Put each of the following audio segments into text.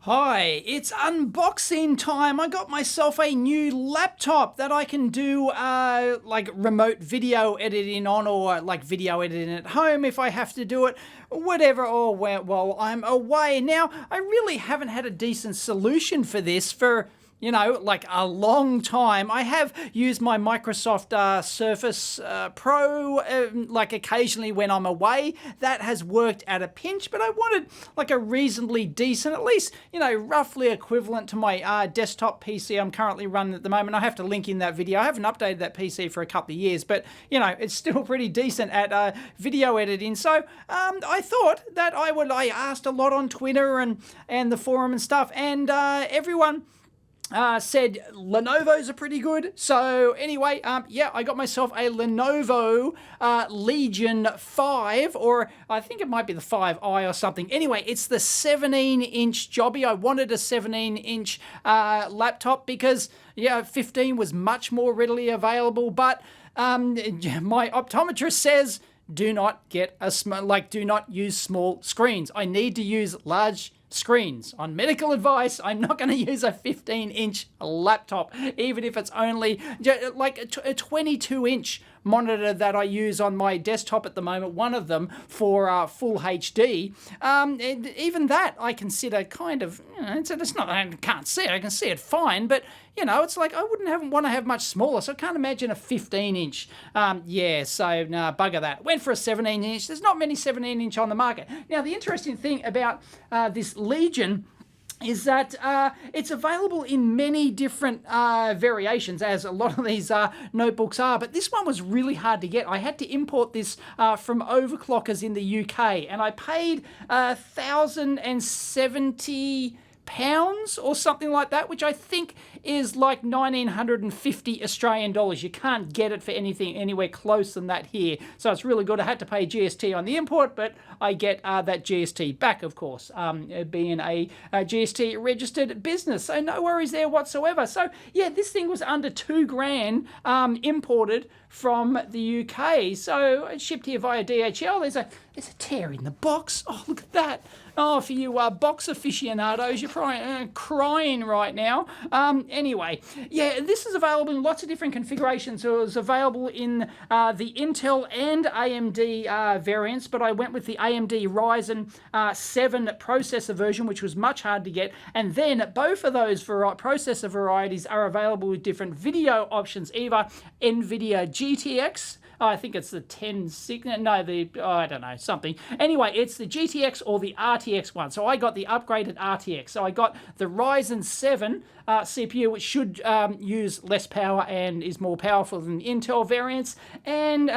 Hi, it's unboxing time. I got myself a new laptop that I can do like remote video editing on, or like video editing at home if I have to do it, whatever, or while I'm away. Now, I really haven't had a decent solution for this for like a long time. I have used my Microsoft Surface Pro, like occasionally when I'm away. That has worked at a pinch, but I wanted like a reasonably decent, at least, roughly equivalent to my desktop PC I'm currently running at the moment. I have to link in that video. I haven't updated that PC for a couple of years, but, it's still pretty decent at video editing. So I thought that I asked a lot on Twitter and the forum and stuff, and everyone said Lenovo's are pretty good. So anyway, yeah, I got myself a Lenovo Legion 5, or I think it might be the 5i or something. Anyway, it's the 17-inch jobby. I wanted a 17-inch laptop because, 15 was much more readily available, but my optometrist says do not do not use small screens. I need to use large screens. On medical advice, I'm not going to use a 15-inch laptop, even if it's only like a 22-inch monitor that I use on my desktop at the moment, one of them for full HD. Even that I consider kind of, it's not, I can't see it, I can see it fine, but it's like I wouldn't want to have much smaller, so I can't imagine a 15-inch. So nah, bugger that. Went for a 17-inch. There's not many 17-inch on the market. Now, the interesting thing about this Legion is that it's available in many different variations, as a lot of these notebooks are, but this one was really hard to get. I had to import this from overclockers in the UK, and I paid £1,070 or something like that, which I think is like 1,950 Australian dollars. You can't get it for anything anywhere close than that here, so it's really good. I had to pay GST on the import, but I get that GST back, of course, being a GST registered business, so no worries there whatsoever. So yeah, this thing was under $2,000 imported from the UK, so it shipped here via DHL. There's a tear in the box. Oh, look at that. Oh, for you box aficionados, you're probably crying right now. Anyway, yeah, this is available in lots of different configurations. So it was available in the Intel and AMD variants, but I went with the AMD Ryzen 7 processor version, which was much hard to get. And then both of those processor varieties are available with different video options, either NVIDIA GTX, I think it's the 1060, no, I don't know, something. Anyway, it's the GTX or the RTX one. So I got the upgraded RTX. So I got the Ryzen 7 CPU, which should use less power and is more powerful than the Intel variants. And,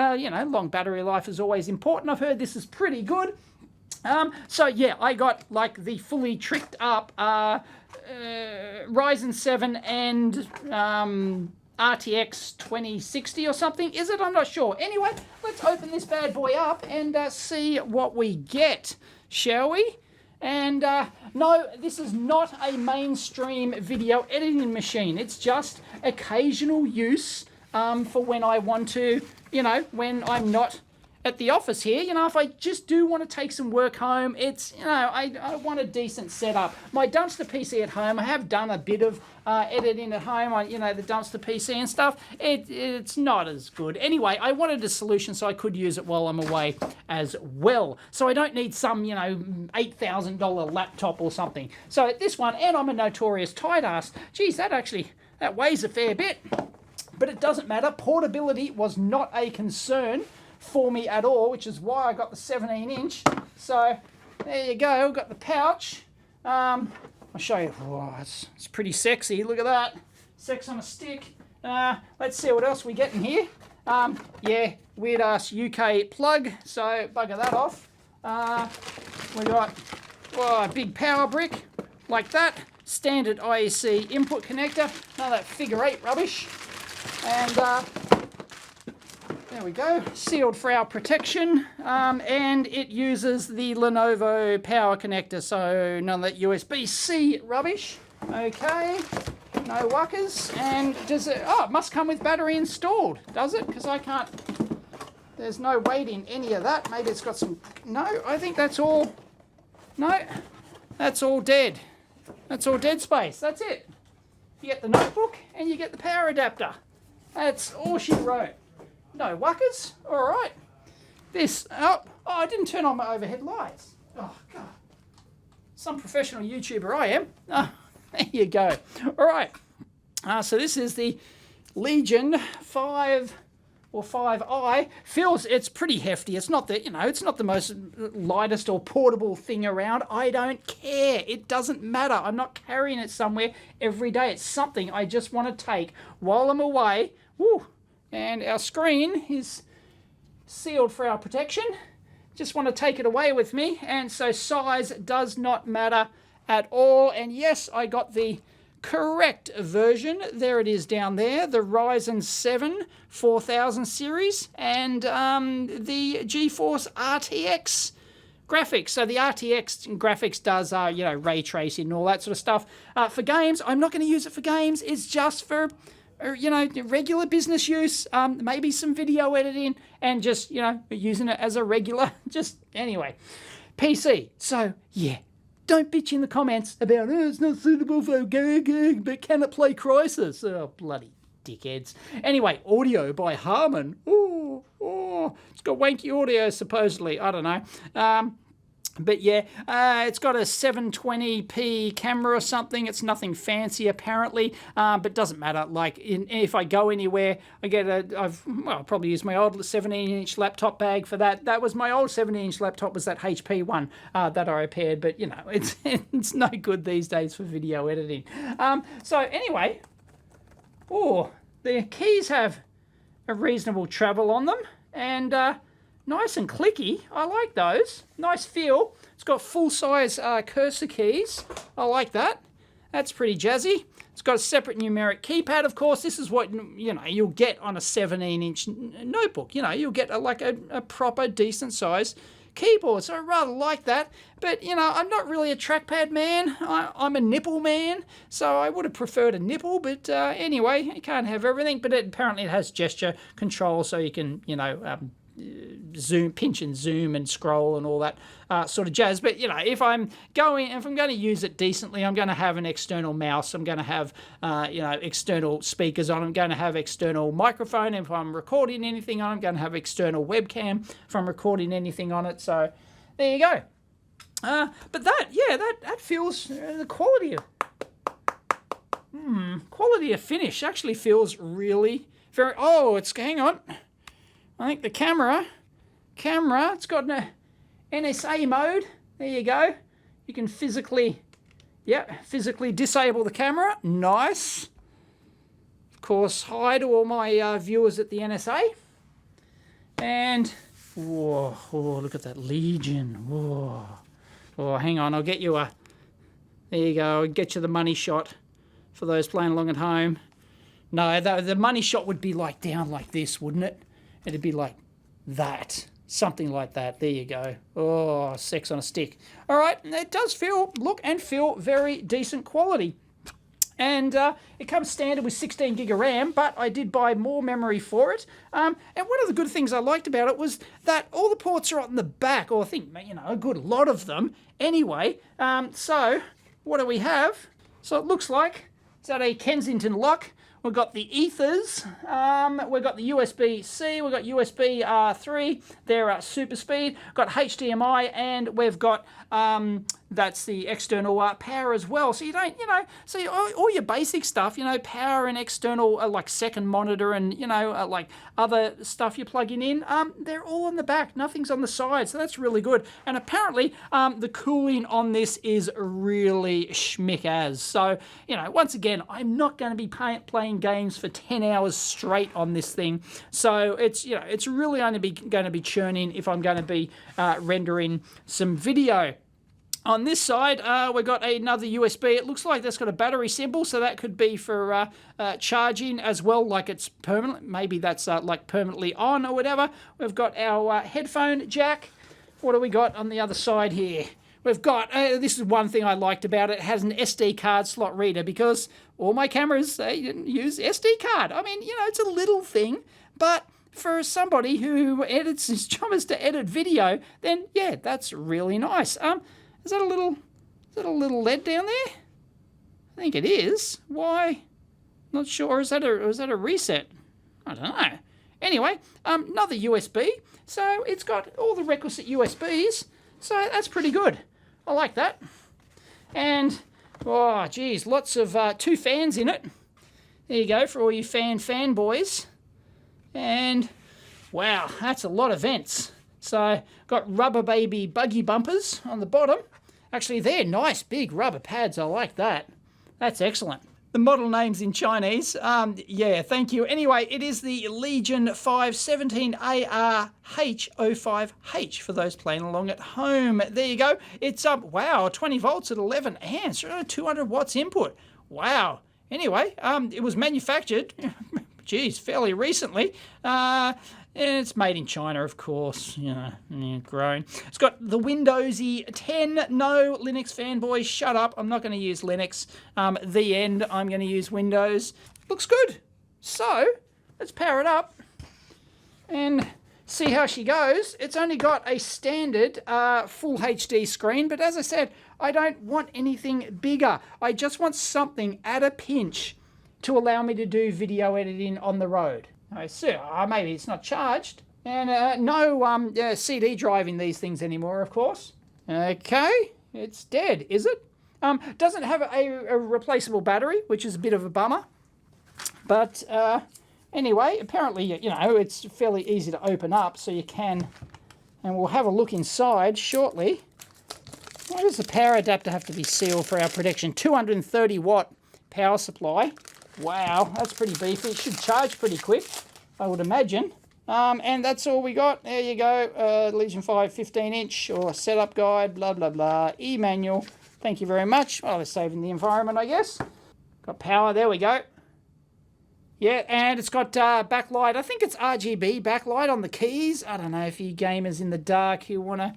long battery life is always important. I've heard this is pretty good. So yeah, I got like the fully tricked up Ryzen 7 and RTX2060 or something, is it? I'm not sure. Anyway, let's open this bad boy up and see what we get, shall we? And no, this is not a mainstream video editing machine. It's just occasional use for when I want to, when I'm not at the office here, if I just do want to take some work home, it's, I want a decent setup. My dumpster PC at home, I have done a bit of editing at home on, the dumpster PC and stuff. It's not as good. Anyway, I wanted a solution so I could use it while I'm away as well. So I don't need some, $8,000 laptop or something. So this one, and I'm a notorious tight ass. Geez, that weighs a fair bit. But it doesn't matter. Portability was not a concern for me at all, which is why I got the 17-inch. So there you go, I've got the pouch. I'll show you. Oh, it's pretty sexy. Look at that. Sex on a stick. Let's see what else we get in here. Yeah, weird ass UK plug, so bugger that off. We got a big power brick like that. Standard IEC input connector. None of that figure 8 rubbish. And there we go, sealed for our protection, and it uses the Lenovo power connector, so none of that USB-C rubbish. Okay, no wuckers, and does it, it must come with battery installed, does it? Because I can't, there's no weight in any of that. Maybe it's got some, no, I think that's all, no, that's all dead. That's all dead space. That's it. You get the notebook and you get the power adapter. That's all she wrote. No wuckers. All right. This, oh, I didn't turn on my overhead lights. Oh, God. Some professional YouTuber I am. Oh, there you go. All right. So this is the Legion 5 or 5i. It's pretty hefty. It's not the, it's not the most lightest or portable thing around. I don't care. It doesn't matter. I'm not carrying it somewhere every day. It's something I just want to take while I'm away. Woo. And our screen is sealed for our protection. Just want to take it away with me. And so size does not matter at all. And yes, I got the correct version. There it is down there, the Ryzen 7 4000 series and the GeForce RTX graphics. So the RTX graphics does, ray tracing and all that sort of stuff. For games, I'm not going to use it for games. It's just for, regular business use, maybe some video editing and just, using it as a regular, anyway. PC. So, yeah. Don't bitch in the comments about, it's not suitable for but can it play Crysis? Oh, bloody dickheads. Anyway, audio by Harman. Oh, it's got wanky audio, supposedly. I don't know. But yeah, it's got a 720p camera or something. It's nothing fancy apparently, but doesn't matter. Like if I go anywhere, I get I'll probably use my old 17-inch laptop bag for that. That was my old 17-inch laptop, was that HP one that I repaired. But it's no good these days for video editing. So anyway, the keys have a reasonable travel on them and. Nice and clicky. I like those. Nice feel. It's got full-size cursor keys. I like that. That's pretty jazzy. It's got a separate numeric keypad, of course. This is what, you'll get on a 17-inch notebook. You'll get a proper, decent-sized keyboard. So I rather like that. But, I'm not really a trackpad man. I'm a nipple man. So I would have preferred a nipple. But anyway, you can't have everything. But apparently it has gesture control so you can, zoom, pinch and zoom and scroll and all that sort of jazz. But if I'm going to use it decently, I'm going to have an external mouse. I'm going to have external speakers on. I'm going to have external microphone if I'm recording anything on. I'm going to have external webcam if I'm recording anything on it. So there you go. But that feels the quality of finish actually feels really very. Hang on. I think the camera, it's got an NSA mode. There you go. You can physically disable the camera. Nice. Of course, hi to all my viewers at the NSA. And, look at that Legion. Whoa, hang on, I'll get you there you go, I'll get you the money shot for those playing along at home. No, the money shot would be down like this, wouldn't it? It'd be like that. Something like that. There you go. Oh, sex on a stick. All right. It does look and feel very decent quality. And it comes standard with 16 gig of RAM, but I did buy more memory for it. And one of the good things I liked about it was that all the ports are on the back, or I think, a good lot of them anyway. So what do we have? So it looks like it's at a Kensington lock. We've got the ethers, we've got the USB-C, we've got USB 3, they're super speed, we've got HDMI, and we've got, that's the external power as well. So you don't, so all your basic stuff, power and external, like second monitor and, like other stuff you're plugging in, they're all on the back, nothing's on the side, so that's really good. And apparently, the cooling on this is really schmick-as. So, once again, I'm not going to be playing games for 10 hours straight on this thing. So it's, it's really only going to be churning if I'm going to be rendering some video. On this side, we've got another USB. It looks like that's got a battery symbol, so that could be for charging as well, like it's permanent. Maybe that's like permanently on or whatever. We've got our headphone jack. What do we got on the other side here? We've got, this is one thing I liked about it, it has an SD card slot reader because all my cameras, they use SD card. I mean, it's a little thing, but for somebody who edits, his job is to edit video, then yeah, that's really nice. Is that a little lead down there? I think it is. Why? Not sure. Is that a reset? I don't know. Anyway, another USB. So it's got all the requisite USBs. So that's pretty good. I like that. And, oh, geez, lots of 2 fans in it. There you go for all you fanboys. And, wow, that's a lot of vents. So, got rubber baby buggy bumpers on the bottom. Actually, they're nice big rubber pads. I like that. That's excellent. The model name's in Chinese. Yeah, thank you. Anyway, it is the Legion 517ARH05H for those playing along at home. There you go. It's, wow, 20 volts at 11 amps, 200 watts input. Wow. Anyway, it was manufactured, geez, fairly recently. And it's made in China, of course, grown. It's got the Windowsy 10. No, Linux fanboys, shut up. I'm not going to use Linux. The end. I'm going to use Windows. Looks good. So, let's power it up and see how she goes. It's only got a standard full HD screen, but as I said, I don't want anything bigger. I just want something at a pinch to allow me to do video editing on the road. So maybe it's not charged. And no CD drive in these things anymore, of course. Okay, it's dead, is it? Doesn't have a replaceable battery, which is a bit of a bummer. But anyway, apparently, it's fairly easy to open up, so you can. And we'll have a look inside shortly. Why does the power adapter have to be sealed for our protection? 230 watt power supply. Wow, that's pretty beefy. It should charge pretty quick, I would imagine. And that's all we got. There you go. Legion 5 15-inch or setup guide, blah, blah, blah. E-manual. Thank you very much. Well, they're saving the environment, I guess. Got power. There we go. Yeah, and it's got backlight. I think it's RGB backlight on the keys. I don't know if you gamers in the dark who want to,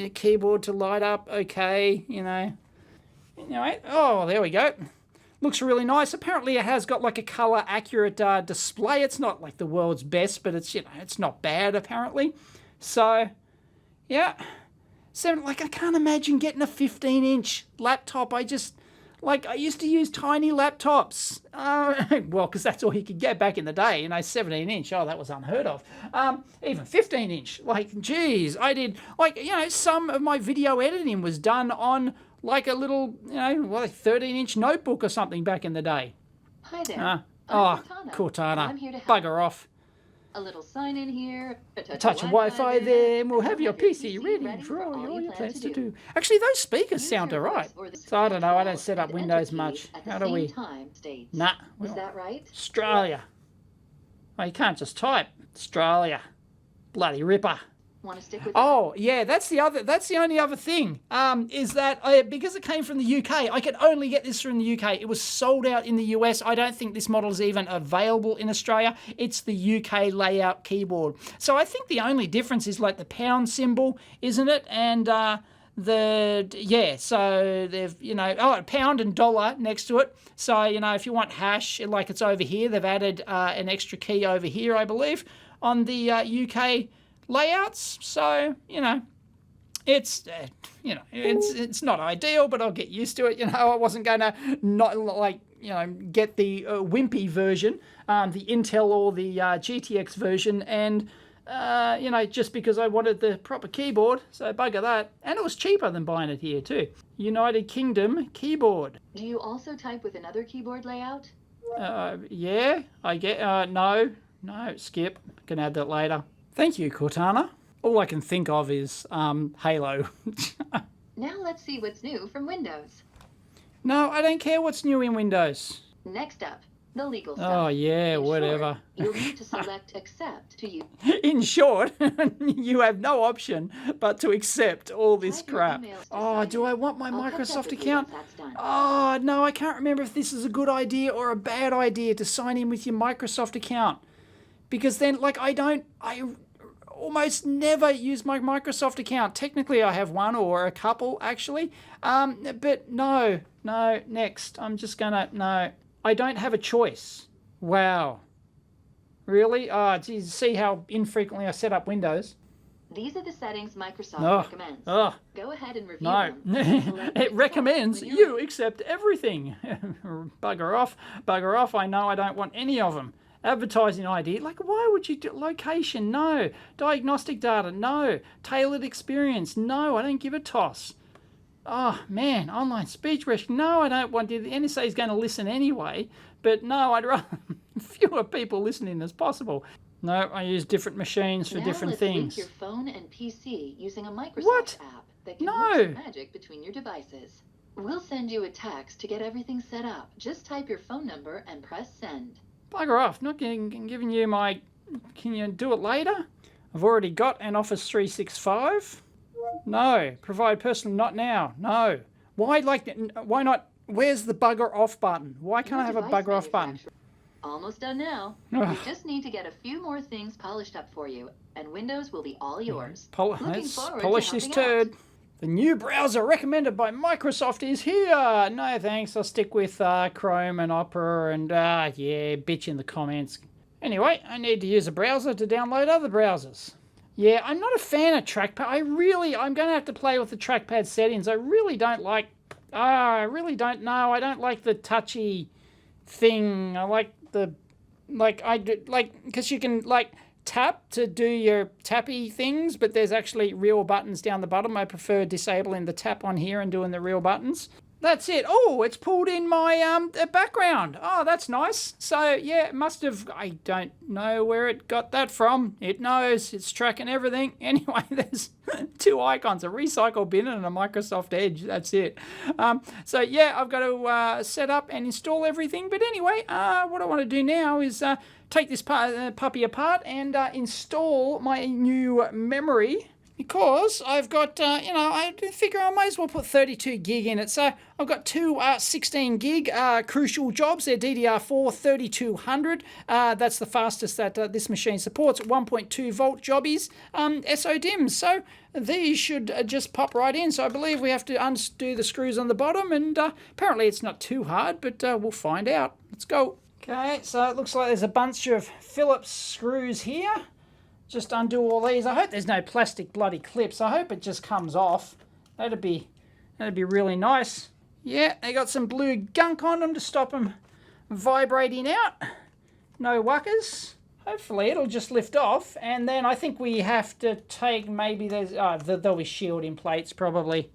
keyboard to light up. Okay, Anyway, oh, there we go. Looks really nice. Apparently it has got like a color accurate display. It's not like the world's best, but it's, it's not bad apparently. So, yeah. So, I can't imagine getting a 15-inch laptop. I used to use tiny laptops. Well, because that's all you could get back in the day. 17-inch. Oh, that was unheard of. Even 15-inch. Geez, I did, some of my video editing was done on a little, 13-inch notebook or something back in the day. Hi there. Cortana. I'm here to help. Bugger off. A little sign in here. A touch of Wi-Fi there, and we'll have your PC ready for all your plans to do. Actually, those speakers sound alright. So I don't know, I don't set up Windows much. How do we? Nah. Is that right? Australia. Oh, you can't just type. Australia. Bloody ripper. Want to stick with yeah, that's the only other thing, is that because it came from the UK, I could only get this from the UK. It was sold out in the US. I don't think this model is even available in Australia. It's the UK layout keyboard. So I think the only difference is the pound symbol, isn't it? And so they've, pound and dollar next to it. So, if you want hash, it's over here, they've added an extra key over here, I believe, on the UK layouts. So, it's it's not ideal, but I'll get used to it. I wasn't going to get the wimpy version, the Intel or the GTX version, and just because I wanted the proper keyboard. So bugger that. And it was cheaper than buying it here too. United Kingdom keyboard. Do you also type with another keyboard layout? Yeah, I get no, skip. Can add that later. Thank you, Cortana. All I can think of is Halo. Now let's see what's new from Windows. No, I don't care what's new in Windows. Next up, the legal stuff. Oh, yeah, In whatever. Short, you'll need to select Accept to use. In short, you have no option but to accept all this crap. Oh, do I want my Microsoft account? Oh, no, I can't remember if this is a good idea or a bad idea to sign in with your Microsoft account. Because then, I almost never use my Microsoft account. Technically, I have one or a couple, actually. But no, next. I'm just gonna, no. I don't have a choice. Wow. Really? Oh, geez, see how infrequently I set up Windows? These are the settings Microsoft Oh, recommends. oh, Go ahead and review no. them. Select It recommends when you're you accept everything. Bugger off. Bugger off. I know I don't want any of them. Advertising ID, like why would you do location? No. Diagnostic data? No. Tailored experience? No, I don't give a toss. Oh man, online speech risk? No, I don't want to. The NSA is going to listen anyway, but no, I'd rather fewer people listening as possible. No, I use different machines for now different let's things. link your phone and PC using a Microsoft What? app that can No. work some magic between your devices. We'll send you a text to get everything set up. Just type your phone number and press send. Bugger off, not giving you my... Can you do it later? I've already got an Office 365. No. Provide personal, not now. No. Why why not? Where's the bugger off button? Why can't I have a Device bugger off button? manufacturer- Almost done now. Ugh. We just need to get a few more things polished up for you, and Windows will be all yours. Let's forward to polish this helping out. turd. The new browser recommended by Microsoft is here. No thanks, I'll stick with Chrome and Opera and yeah, bitch in the comments. Anyway, I need to use a browser to download other browsers. Yeah, I'm not a fan of trackpad. I'm going to have to play with the trackpad settings. I really don't like, I really don't know. I don't like the touchy thing. I like the, because you can tap to do your tappy things, but there's actually real buttons down the bottom. I prefer disabling the tap on here and doing the real buttons. That's it. Oh, it's pulled in my background. Oh, that's nice. So yeah, it must have, I don't know where it got that from. It knows, it's tracking everything. Anyway, there's two icons, a recycle bin and a Microsoft Edge. That's it. So yeah, I've got to set up and install everything. But anyway, what I want to do now is take this puppy apart and install my new memory. Because I've got, I figure I might as well put 32 gig in it. So I've got two 16 gig crucial jobs. They're DDR4 3200. That's the fastest that this machine supports. 1.2 volt jobbies, SODIMMs. So these should just pop right in. So I believe we have to undo the screws on the bottom. And apparently it's not too hard, but we'll find out. Let's go. Okay, so it looks like there's a bunch of Phillips screws here. Just undo all these. I hope there's no plastic bloody clips. I hope it just comes off. That'd be really nice. Yeah, they got some blue gunk on them to stop them vibrating out. No wuckers. Hopefully it'll just lift off. And then I think we have to take, maybe there'll be shielding plates probably,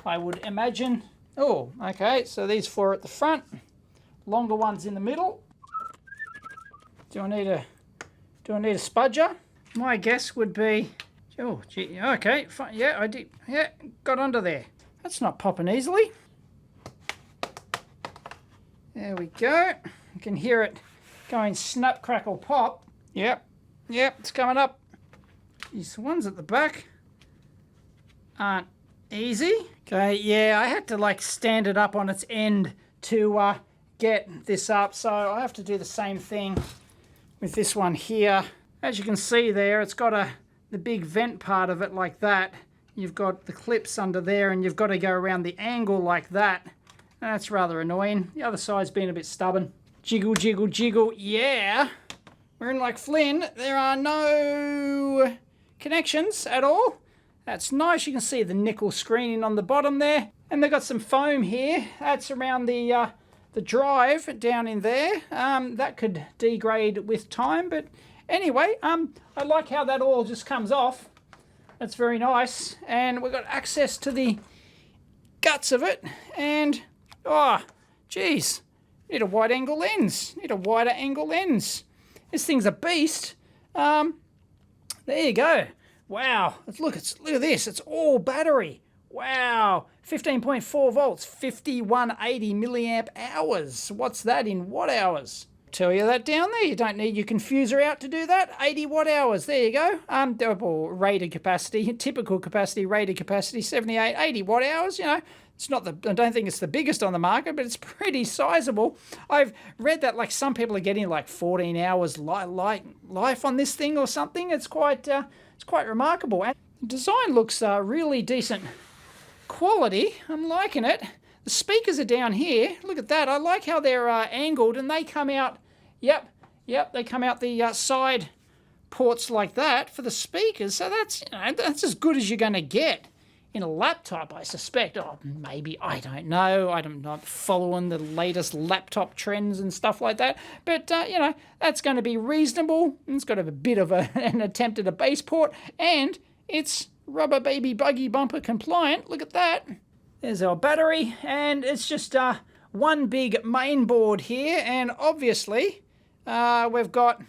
I would imagine. Oh, okay, so these four at the front. Longer ones in the middle. Do I need a spudger? My guess would be, oh, gee, okay, fine. Yeah, I did. Yeah, got under there. That's not popping easily. There we go. You can hear it going snap, crackle, pop. Yep, it's coming up. These ones at the back aren't easy. Okay, yeah, I had to stand it up on its end to get this up, so I have to do the same thing with this one here. As you can see there, it's got the big vent part of it like that. You've got the clips under there and you've got to go around the angle like that. That's rather annoying. The other side's been a bit stubborn. Jiggle, jiggle, jiggle. Yeah. We're in like Flynn. There are no connections at all. That's nice. You can see the nickel screening on the bottom there. And they've got some foam here. That's around the drive down in there. That could degrade with time, but anyway, I like how that all just comes off. That's very nice. And we've got access to the guts of it. And, oh, geez, need a wide angle lens. Need a wider angle lens. This thing's a beast. There you go. Wow, look at this. It's all battery. Wow, 15.4 volts, 5180 milliamp hours. What's that in watt hours? Tell you that down there. You don't need your confuser out to do that. 80 watt hours. There you go. Rated capacity, typical capacity, rated capacity, 78, 80 watt hours. You know, it's not I don't think it's the biggest on the market, but it's pretty sizable. I've read that some people are getting 14 hours life on this thing or something. It's quite remarkable. And the design looks really decent quality. I'm liking it. The speakers are down here. Look at that. I like how they're angled and they come out. Yep. They come out the side ports like that for the speakers. So that's, you know, that's as good as you're going to get in a laptop, I suspect. Oh, maybe, I don't know. I'm not following the latest laptop trends and stuff like that. But, you know, that's going to be reasonable. It's got a bit of an attempt at a base port, and it's rubber baby buggy bumper compliant. Look at that. There's our battery, and it's just one big main board here, and obviously we've got,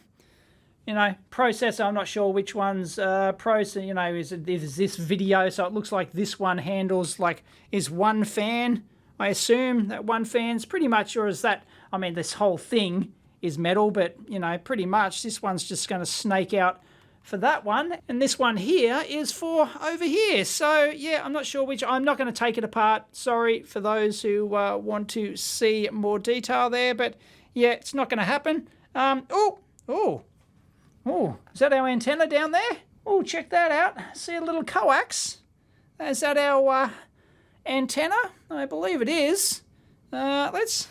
you know, processor. I'm not sure which one's processor, you know, is this video, so it looks like this one handles, like, is one fan. I assume that one fan's pretty much, or is that, I mean, this whole thing is metal, but, you know, pretty much this one's just going to snake out for that one, and this one here is for over here. So yeah, I'm not sure which. I'm not going to take it apart. Sorry for those who want to see more detail there, but yeah, it's not going to happen. Oh, is that our antenna down there? Oh, check that out. See a little coax? Is that our antenna? I believe it is. Let's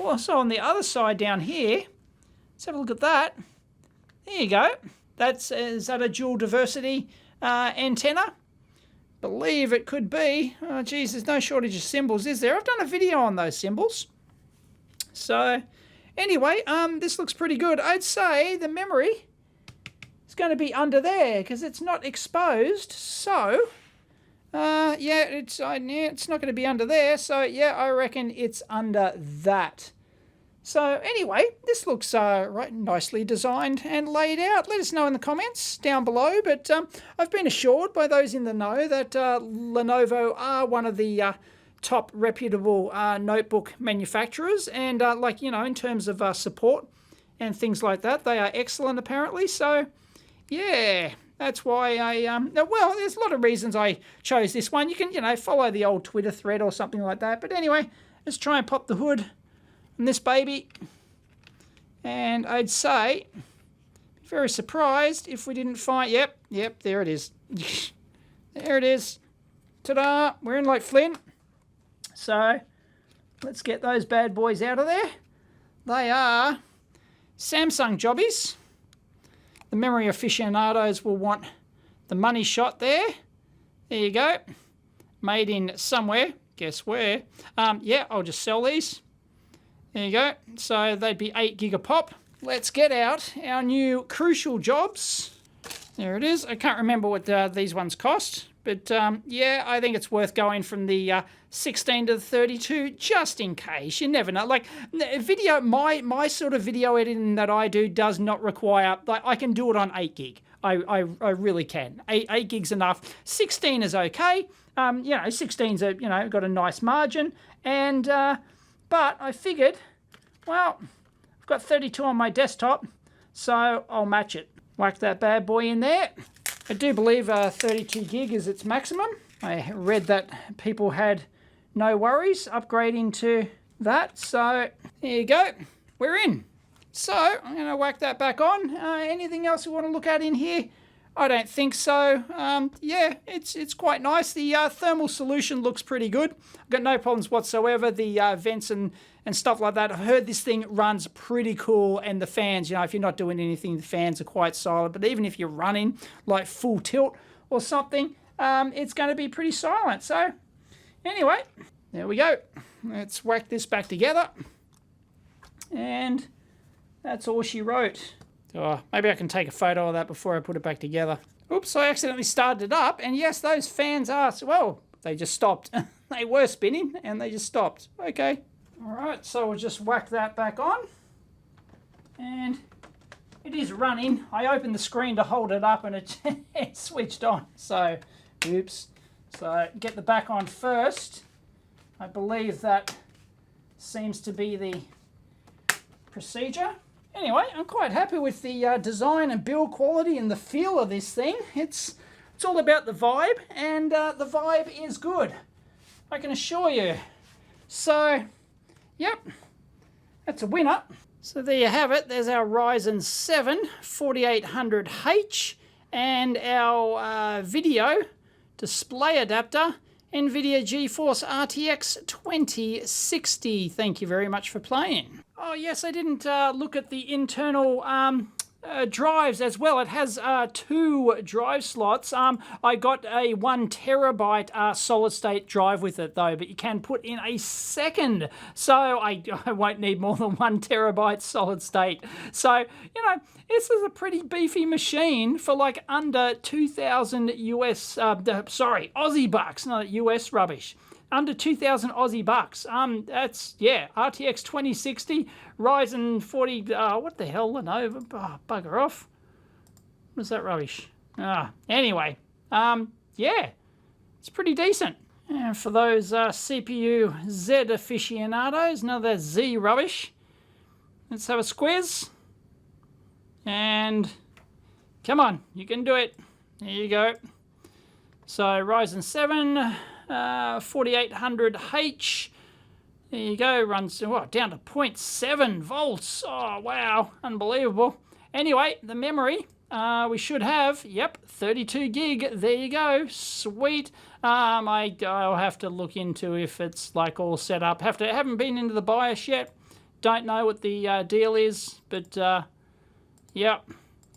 also on the other side down here. Let's have a look at that. There you go. Is that a dual diversity antenna? Believe it could be. Oh, geez, there's no shortage of symbols, is there? I've done a video on those symbols. So, anyway, this looks pretty good. I'd say the memory is going to be under there because it's not exposed. So, yeah, it's not going to be under there. So, yeah, I reckon it's under that. So anyway, this looks right, nicely designed and laid out. Let us know in the comments down below. But I've been assured by those in the know that Lenovo are one of the top reputable notebook manufacturers. And like, you know, in terms of support and things like that, they are excellent apparently. So yeah, that's why I, well, there's a lot of reasons I chose this one. You can, you know, follow the old Twitter thread or something like that. But anyway, let's try and pop the hood on this baby, and I'd say very surprised if we didn't find, yep, there it is. There it is. Ta-da, we're in like Flint. So let's get those bad boys out of there. They are Samsung jobbies. The memory aficionados will want the money shot there. There you go. Made in somewhere, guess where. Yeah, I'll just sell these. There you go. So they'd be 8 gig a pop. Let's get out our new Crucial jobs. There it is. I can't remember what these ones cost, but yeah, I think it's worth going from the 16 to the 32 just in case. You never know. Like video, my sort of video editing that I do does not require. Like I can do it on 8 gig. I really can. 8 gig's enough. 16 is okay. You know, 16's got a nice margin, and but I figured, well, I've got 32 on my desktop, so I'll match it. Whack that bad boy in there. I do believe 32 gig is its maximum. I read that people had no worries upgrading to that, so there you go. We're in. So I'm going to whack that back on. Anything else you want to look at in here? I don't think so. Yeah, it's quite nice. The thermal solution looks pretty good. I've got no problems whatsoever. The vents and stuff like that. I've heard this thing runs pretty cool, and the fans, you know, if you're not doing anything, the fans are quite silent. But even if you're running like full tilt or something, it's going to be pretty silent. So anyway, there we go. Let's whack this back together. And that's all she wrote. Oh, maybe I can take a photo of that before I put it back together. Oops, I accidentally started it up. And yes, those fans are, well, they just stopped. They were spinning and they just stopped. Okay. All right, so we'll just whack that back on. And it is running. I opened the screen to hold it up and it switched on. So, oops. So get the back on first. I believe that seems to be the procedure. Anyway, I'm quite happy with the design and build quality and the feel of this thing. It's all about the vibe, and the vibe is good, I can assure you. So, yep, that's a winner. So there you have it. There's our Ryzen 7 4800H and our video display adapter, NVIDIA GeForce RTX 2060. Thank you very much for playing. Oh yes, I didn't look at the internal drives as well. It has 2 drive slots. I got a 1 terabyte solid state drive with it though, but you can put in a second, so I won't need more than 1 terabyte solid state. So, you know, this is a pretty beefy machine for like under 2,000 Aussie bucks, not US rubbish. Under 2,000 Aussie bucks. That's, yeah, RTX 2060, Ryzen 40, what the hell, Lenovo? Oh, bugger off. What is that rubbish? Anyway, yeah, it's pretty decent. And for those CPU Z aficionados, none of that Z rubbish. Let's have a squiz. And come on, you can do it. There you go. So Ryzen 7, 4800H. There you go, runs down to 0.7 volts. Oh, wow, unbelievable. Anyway, the memory we should have, yep, 32 gig. There you go, sweet. I'll have to look into if it's like all set up. Haven't been into the BIOS yet. Don't know what the deal is, but yep.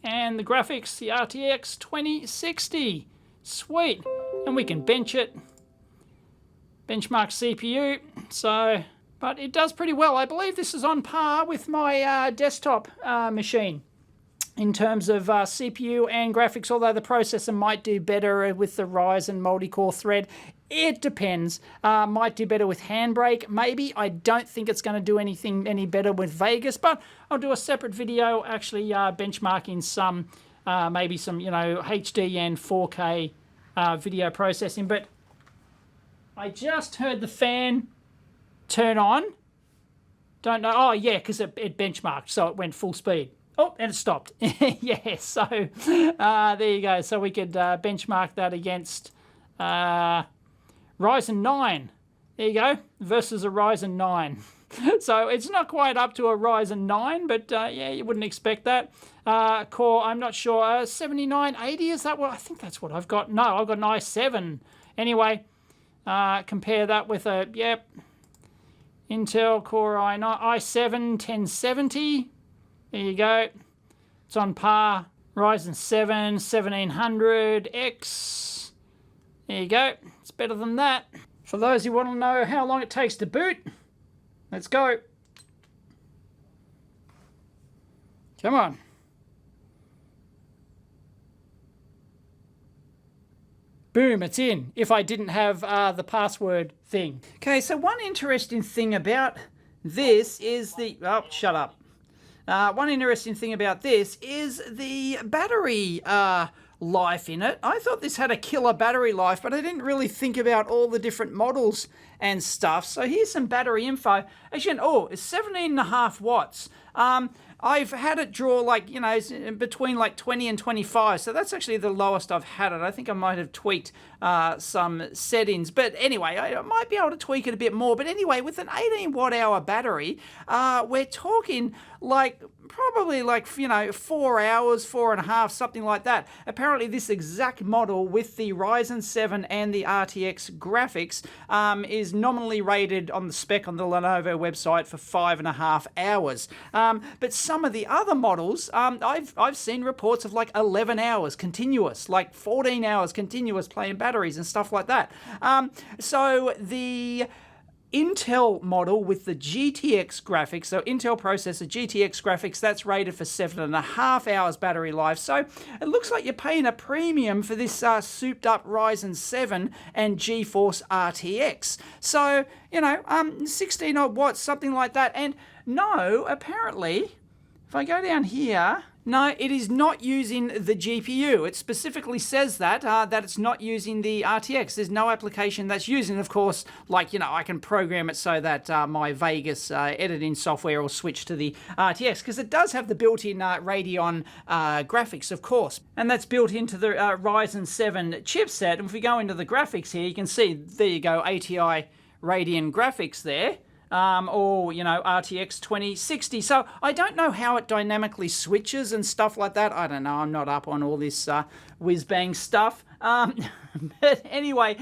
And the graphics, the RTX 2060, sweet. And we can bench it. Benchmark CPU, so, but it does pretty well. I believe this is on par with my desktop machine in terms of CPU and graphics, although the processor might do better with the Ryzen multi-core thread. It depends. Might do better with Handbrake, maybe. I don't think it's going to do any better with Vegas, but I'll do a separate video actually benchmarking some, maybe some, you know, HD and 4K video processing, but I just heard the fan turn on. Don't know. Oh, yeah, because it benchmarked, so it went full speed. Oh, and it stopped. Yeah, so there you go. So we could benchmark that against Ryzen 9. There you go, versus a Ryzen 9. So it's not quite up to a Ryzen 9, but yeah, you wouldn't expect that. Core, I'm not sure, 7980, is that what? I think that's what I've got. No, I've got an i7. Anyway, compare that with a, yep, Intel Core i7 1070. There you go. It's on par. Ryzen 7 1700X. There you go. It's better than that. For those who want to know how long it takes to boot, let's go. Come on. Boom, it's in, if I didn't have the password thing. Okay, so one interesting thing about this is the... Oh, shut up. One interesting thing about this is the battery life in it. I thought this had a killer battery life, but I didn't really think about all the different models and stuff. So here's some battery info. Again, oh, it's 17.5 watts. I've had it draw like, you know, between like 20 and 25. So that's actually the lowest I've had it. I think I might have tweaked some settings. But anyway, I might be able to tweak it a bit more. But anyway, with an 18 watt hour battery, we're talking like probably like, you know, 4 hours, 4.5, something like that. Apparently this exact model with the Ryzen 7 and the RTX graphics is nominally rated on the spec on the Lenovo website for 5.5 hours. But some of the other models, I've seen reports of like 11 hours continuous, like 14 hours continuous playing batteries and stuff like that. So the Intel model with the GTX graphics, so Intel processor GTX graphics, that's rated for 7.5 hours battery life. So it looks like you're paying a premium for this souped up Ryzen 7 and GeForce RTX. So, you know, 16 odd watts, something like that. And no, apparently, if I go down here, no, it is not using the GPU. It specifically says that it's not using the RTX. There's no application that's using, of course, like, you know, I can program it so that my Vegas editing software will switch to the RTX, because it does have the built-in Radeon graphics, of course. And that's built into the Ryzen 7 chipset. And if we go into the graphics here, you can see, there you go, ATI Radeon graphics there. Or, you know, RTX 2060. So I don't know how it dynamically switches and stuff like that. I don't know. I'm not up on all this whiz-bang stuff. But anyway,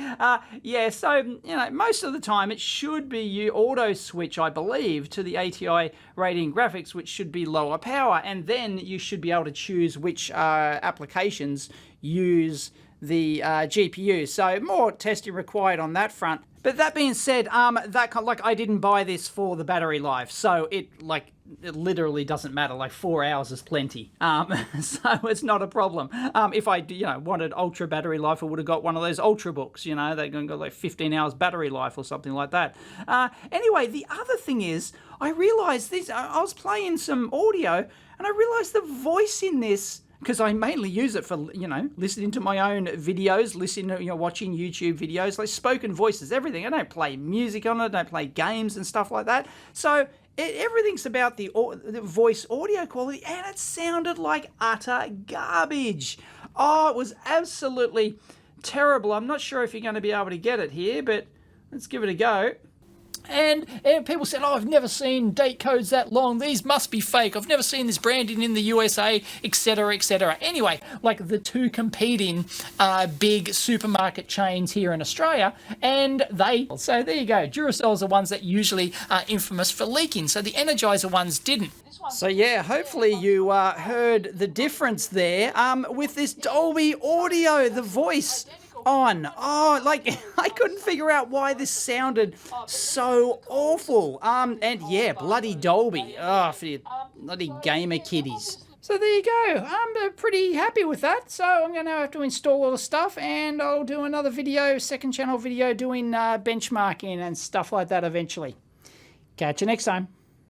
yeah, so, you know, most of the time it should be you auto switch, I believe, to the ATI rating graphics, which should be lower power, and then you should be able to choose which applications use the GPU. So more testing required on that front. But that being said, I didn't buy this for the battery life, so it literally doesn't matter. Like 4 hours is plenty, so it's not a problem. If I, wanted ultra battery life, I would have got one of those ultra books. They're going to go like 15 hours battery life or something like that. Anyway, the other thing is, I realized this. I was playing some audio, and I realized the voice in this, because I mainly use it for, listening to my own videos, watching YouTube videos, like spoken voices, everything. I don't play music on it, I don't play games and stuff like that. So everything's about the voice audio quality, and it sounded like utter garbage. Oh, it was absolutely terrible. I'm not sure if you're going to be able to get it here, but let's give it a go. And people said, oh, I've never seen date codes that long. These must be fake. I've never seen this branding in the USA, etc., etc. Anyway, like the two competing big supermarket chains here in Australia, so there you go. Duracells are ones that usually are infamous for leaking, so the Energizer ones didn't. So yeah, hopefully you heard the difference there with this Dolby Audio, the voice on. Oh, I couldn't figure out why this sounded so awful. And yeah, bloody Dolby. Oh, for you bloody gamer kiddies. So there you go. I'm pretty happy with that. So I'm going to have to install all the stuff, and I'll do another video, second channel video, doing benchmarking and stuff like that eventually. Catch you next time.